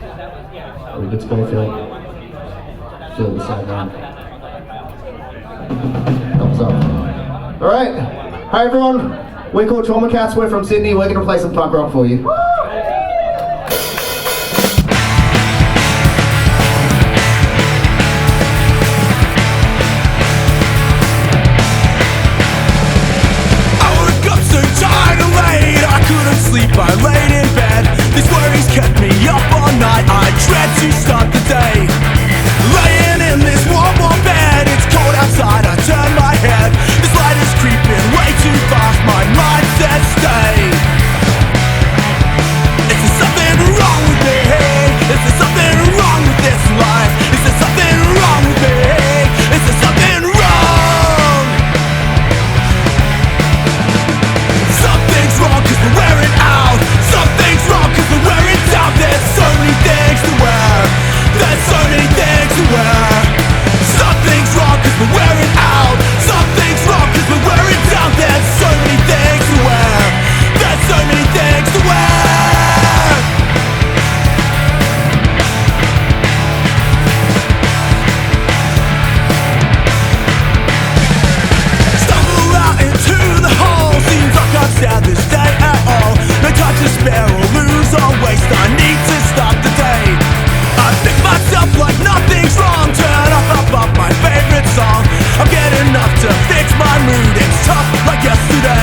Are we good to go, Phil? Phil, the side down. Thumbs up. Alright. Hi everyone. We're called Trauma Cats. We're from Sydney. We're going to play some punk rock for you. I laid in bed, these worries kept me up all night. I dread to start the day. Laying in this warm bed, it's cold outside, I turn my head. This light is creeping way too fast, my mind says stay. Is there something wrong with me? Is there something wrong with this life? Is there something wrong with me? Is there something wrong? Something's wrong cause we're wearing out. Something's wrong cause we're wearing down. There's so many things to wear. There's so many things to wear. Something's wrong cause we're wearing out. Something's wrong cause we're wearing down. There's so many things to wear. There's so many things to wear. Stumble out into the hole. Seems I can't stand this day at all. No time to spare or lose or waste. I need to start the day. I pick myself like nothing's wrong. Turn up my favorite song. I'm getting enough to fix my mood. It's tough like yesterday.